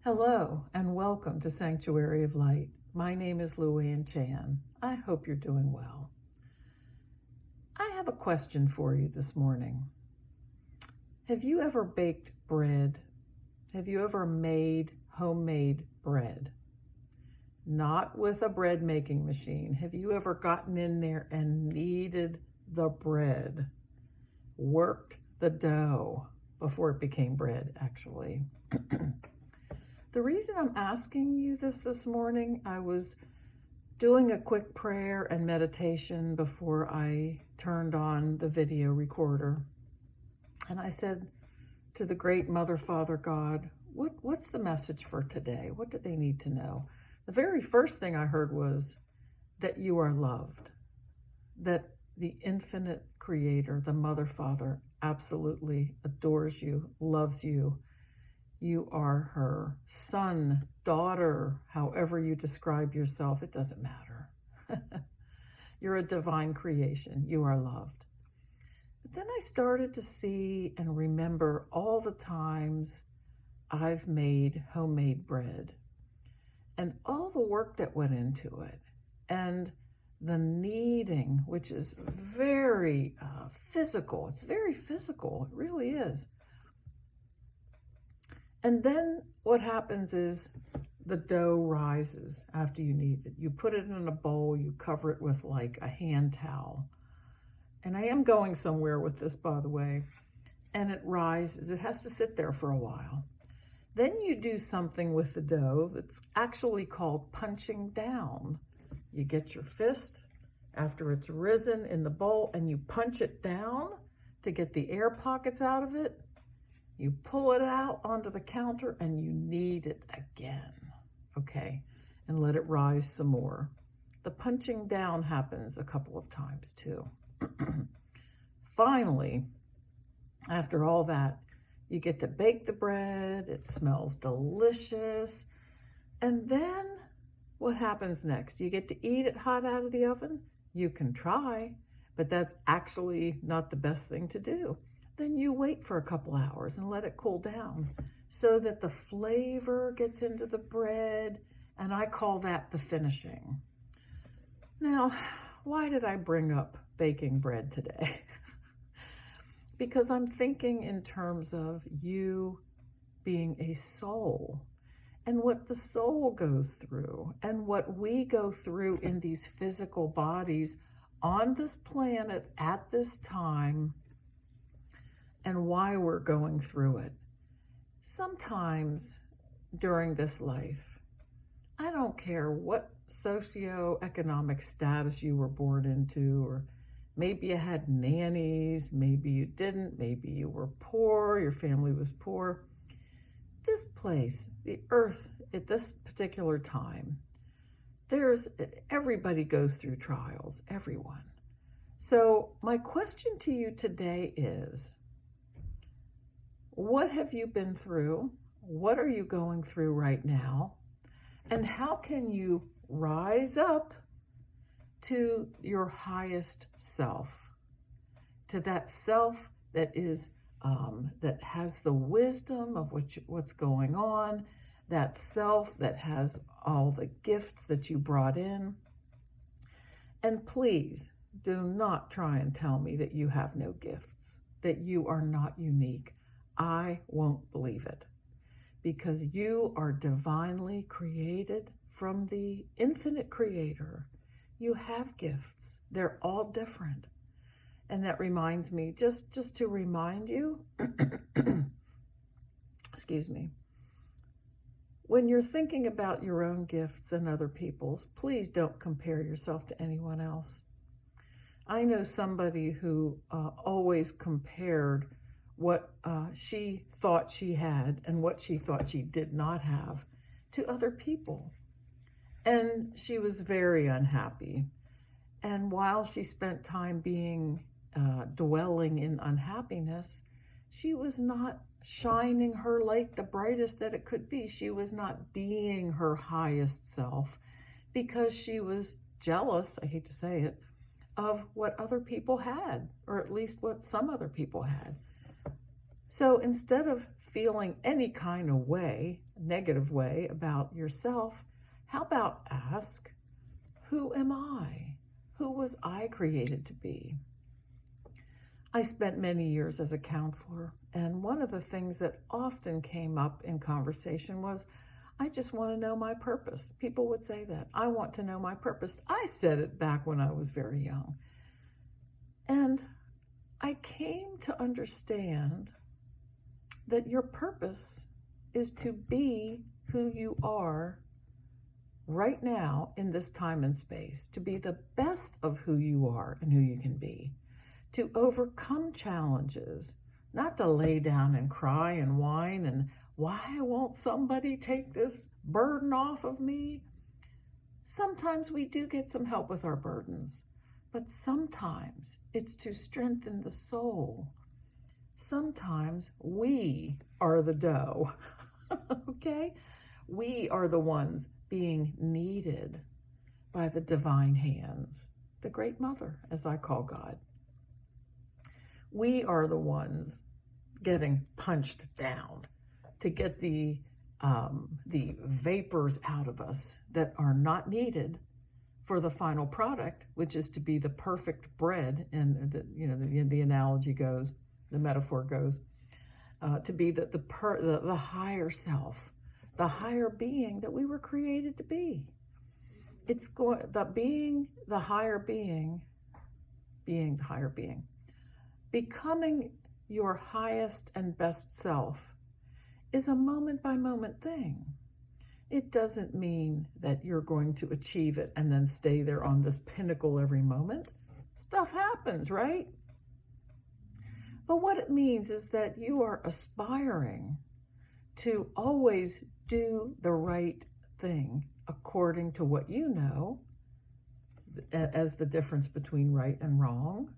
Hello and welcome to Sanctuary of Light. My name is Luann Chan. I hope you're doing well. I have a question for you this morning. Have you ever baked bread? Have you ever made homemade bread? Not with a bread making machine. Have you ever gotten in there and kneaded the bread? Worked the dough before it became bread, actually. The reason I'm asking you this morning, I was doing a quick prayer and meditation before I turned on the video recorder. And I said to the great Mother, Father, God, what's the message for today? What do they need to know? The very first thing I heard was that you are loved, that the infinite creator, the Mother, Father, absolutely adores you, loves you. You are her son, daughter, however you describe yourself, it doesn't matter. You're a divine creation. You are loved. But then I started to see and remember all the times I've made homemade bread and all the work that went into it and the kneading, which is very physical. It's very physical. It really is. And then what happens is the dough rises after you knead it. You put it in a bowl, you cover it with like a hand towel. And I am going somewhere with this, by the way. And it rises. It has to sit there for a while. Then you do something with the dough that's actually called punching down. You get your fist after it's risen in the bowl and you punch it down to get the air pockets out of it. You pull it out onto the counter and you knead it again, okay? And let it rise some more. The punching down happens a couple of times too. Finally, after all that, you get to bake the bread. It smells delicious. And then what happens next? You get to eat it hot out of the oven. You can try, but that's actually not the best thing to do. Then you wait for a couple hours and let it cool down so that the flavor gets into the bread, and I call that the finishing. Now, why did I bring up baking bread today? Because I'm thinking in terms of you being a soul and what the soul goes through and what we go through in these physical bodies on this planet at this time, and why we're going through it. Sometimes during this life, I don't care what socioeconomic status you were born into, or maybe you had nannies, maybe you didn't, maybe you were poor, your family was poor. This place, the earth, at this particular time, everybody goes through trials, everyone. So my question to you today is, what have you been through? What are you going through right now? And how can you rise up to your highest self, to that self that is that has the wisdom of what's going on, that self that has all the gifts that you brought in? And please do not try and tell me that you have no gifts, that you are not unique. I won't believe it, because you are divinely created from the infinite creator. You have gifts. They're all different. And that reminds me, just to remind you, excuse me, when you're thinking about your own gifts and other people's, please don't compare yourself to anyone else. I know somebody who always compared what she thought she had and what she thought she did not have to other people. And she was very unhappy. And while she spent time dwelling in unhappiness, she was not shining her light the brightest that it could be. She was not being her highest self because she was jealous, I hate to say it, of what other people had, or at least what some other people had. So instead of feeling any kind of way, negative way about yourself, how about ask, who am I? Who was I created to be? I spent many years as a counselor, and one of the things that often came up in conversation was, I just want to know my purpose. People would say that. I want to know my purpose. I said it back when I was very young. And I came to understand that your purpose is to be who you are right now in this time and space, to be the best of who you are and who you can be, to overcome challenges, not to lay down and cry and whine and why won't somebody take this burden off of me? Sometimes we do get some help with our burdens, but sometimes it's to strengthen the soul. Sometimes we are the dough, okay? We are the ones being needed by the divine hands, the Great Mother, as I call God. We are the ones getting punched down to get the vapors out of us that are not needed for the final product, which is to be the perfect bread. And the analogy goes, the metaphor goes, to be the higher self, the higher being that we were created to be. It's being the higher being, becoming your highest and best self is a moment-by-moment thing. It doesn't mean that you're going to achieve it and then stay there on this pinnacle every moment. Stuff happens, right? But what it means is that you are aspiring to always do the right thing according to what you know as the difference between right and wrong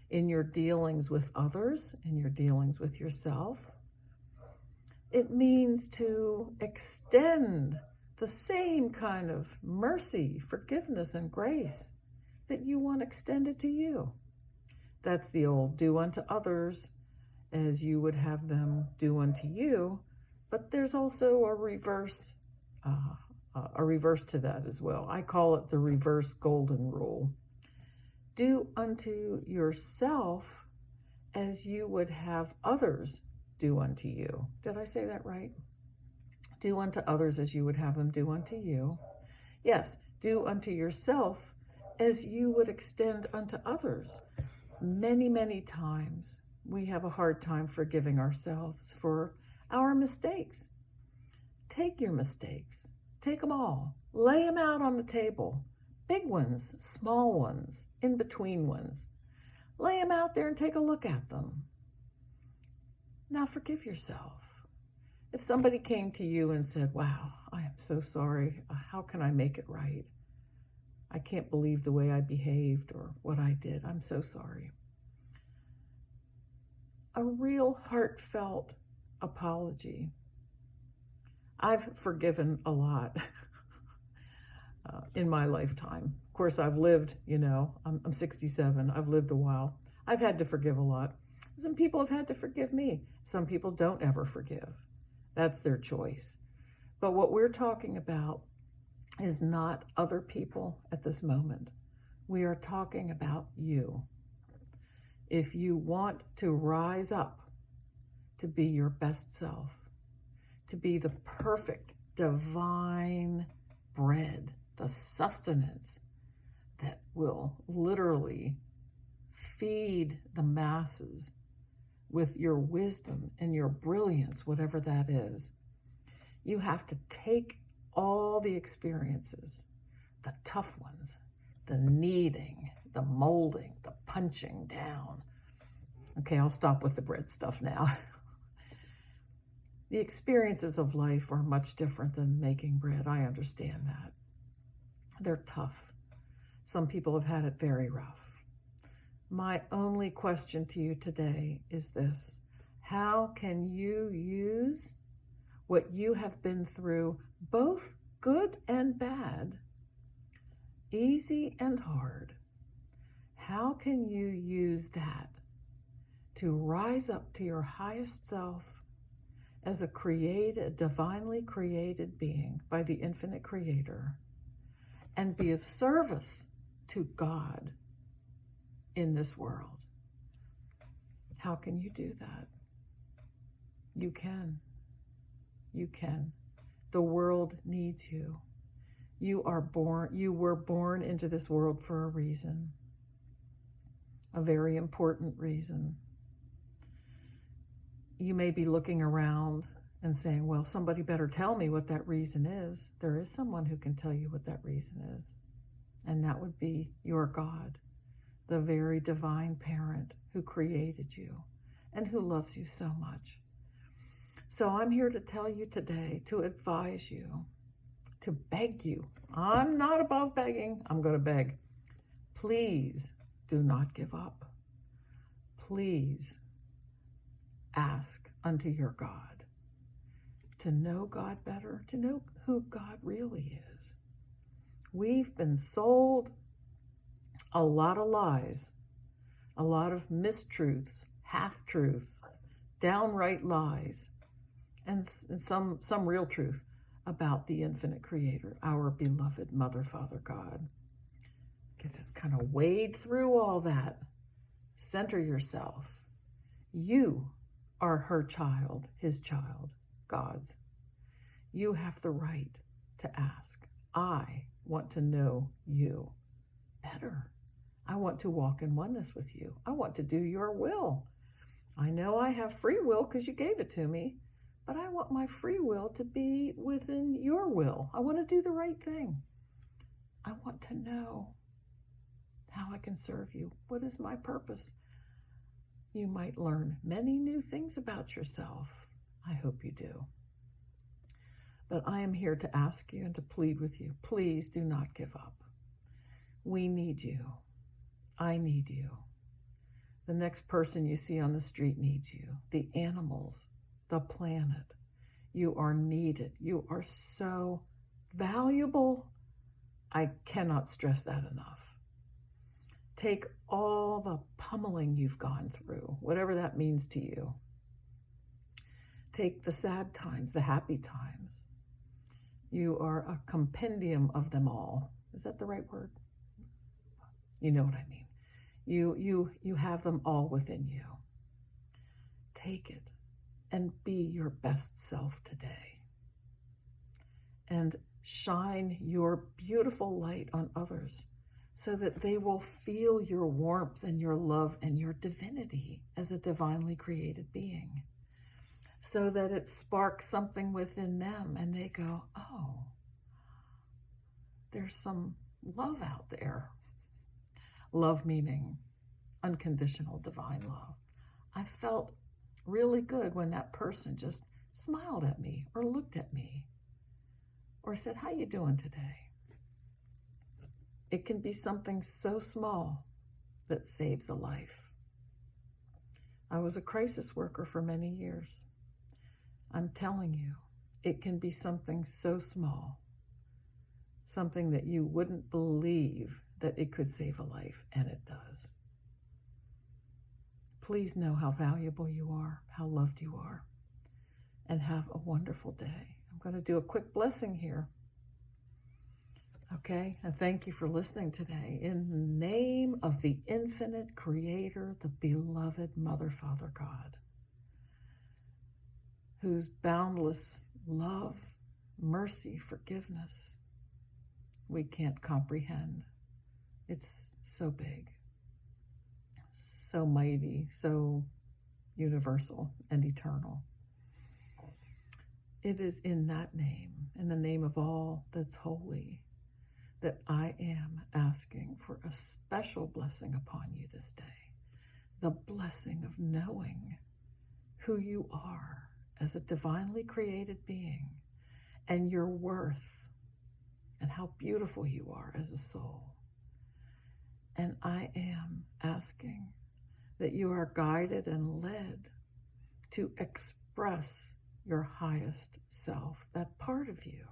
in your dealings with others, in your dealings with yourself. It means to extend the same kind of mercy, forgiveness, and grace that you want extended to you. That's the old do unto others as you would have them do unto you. But there's also a reverse to that as well. I call it the reverse golden rule. Do unto yourself as you would have others do unto you. Did I say that right? Do unto others as you would have them do unto you. Yes, do unto yourself as you would extend unto others. Many, many times we have a hard time forgiving ourselves for our mistakes. Take your mistakes. Take them all. Lay them out on the table. Big ones, small ones, in-between ones. Lay them out there and take a look at them. Now forgive yourself. If somebody came to you and said, wow, I am so sorry. How can I make it right? I can't believe the way I behaved or what I did. I'm so sorry. A real heartfelt apology. I've forgiven a lot in my lifetime. Of course, I've lived, I'm 67. I've lived a while. I've had to forgive a lot. Some people have had to forgive me. Some people don't ever forgive. That's their choice. But what we're talking about is not other people at this moment. We are talking about you. If you want to rise up to be your best self, to be the perfect divine bread, the sustenance that will literally feed the masses with your wisdom and your brilliance, whatever that is, you have to take all the experiences, the tough ones, the kneading, the molding, the punching down. Okay, I'll stop with the bread stuff now. The experiences of life are much different than making bread. I understand that. They're tough. Some people have had it very rough. My only question to you today is this: how can you use what you have been through, both good and bad, easy and hard? How can you use that to rise up to your highest self as a divinely created being by the infinite creator, and be of service to God in this world. How can you do that? You can. You can. The world needs you. You were born into this world for a reason. A very important reason. You may be looking around and saying, well, somebody better tell me what that reason is. There is someone who can tell you what that reason is. And that would be your God, the very divine parent who created you and who loves you so much. So I'm here to tell you today, to advise you, to beg you. I'm not above begging. I'm going to beg. Please do not give up. Please ask unto your God to know God better, to know who God really is. We've been sold a lot of lies, a lot of mistruths, half-truths, downright lies, and some real truth about the infinite creator, our beloved Mother, Father, God. Just kind of wade through all that. Center yourself. You are her child, his child, God's. You have the right to ask. I want to know you better. I want to walk in oneness with you. I want to do your will. I know I have free will because you gave it to me, but I want my free will to be within your will. I want to do the right thing. I want to know how I can serve you. What is my purpose? You might learn many new things about yourself. I hope you do. But I am here to ask you and to plead with you. Please do not give up. We need you. I need you. The next person you see on the street needs you. The animals, the planet. You are needed. You are so valuable. I cannot stress that enough. Take all the pummeling you've gone through, whatever that means to you. Take the sad times, the happy times. You are a compendium of them all. Is that the right word? You know what I mean. You have them all within you. Take it and be your best self today. And shine your beautiful light on others so that they will feel your warmth and your love and your divinity as a divinely created being. So that it sparks something within them and they go, oh, there's some love out there. Love meaning unconditional divine love. I felt really good when that person just smiled at me or looked at me or said, how you doing today? It can be something so small that saves a life. I was a crisis worker for many years. I'm telling you, it can be something so small, something that you wouldn't believe that it could save a life, and it does. Please know how valuable you are, how loved you are, and have a wonderful day. I'm going to do a quick blessing here. Okay, and thank you for listening today. In the name of the infinite creator, the beloved Mother, Father, God, whose boundless love, mercy, forgiveness, we can't comprehend. It's so big, so mighty, so universal and eternal. It is in that name, in the name of all that's holy, that I am asking for a special blessing upon you this day. The blessing of knowing who you are as a divinely created being and your worth and how beautiful you are as a soul. And I am asking that you are guided and led to express your highest self, that part of you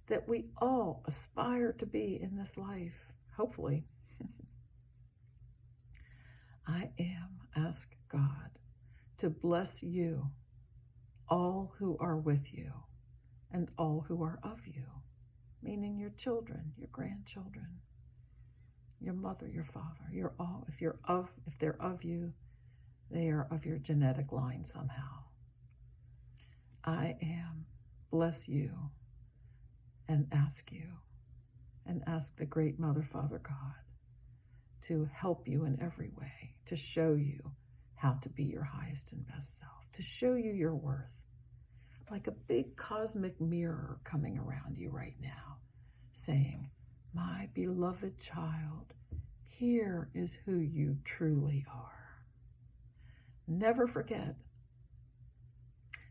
that we all aspire to be in this life, hopefully. I am. Ask God to bless you, all who are with you, and all who are of you, meaning your children, your grandchildren, your mother, your father. You're all, if they're of you, they are of your genetic line somehow. I am. Bless you and ask the great Mother, Father God to help you in every way, to show you how to be your highest and best self, to show you your worth, like a big cosmic mirror coming around you right now, saying, my beloved child, here is who you truly are. Never forget,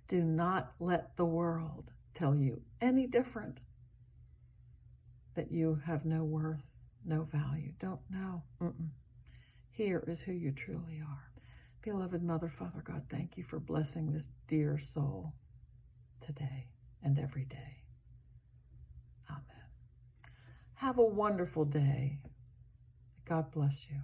do not let the world tell you any different, that you have no worth, no value. Don't know. Here is who you truly are. Beloved Mother, Father God, thank you for blessing this dear soul today and every day. Amen. Have a wonderful day. God bless you.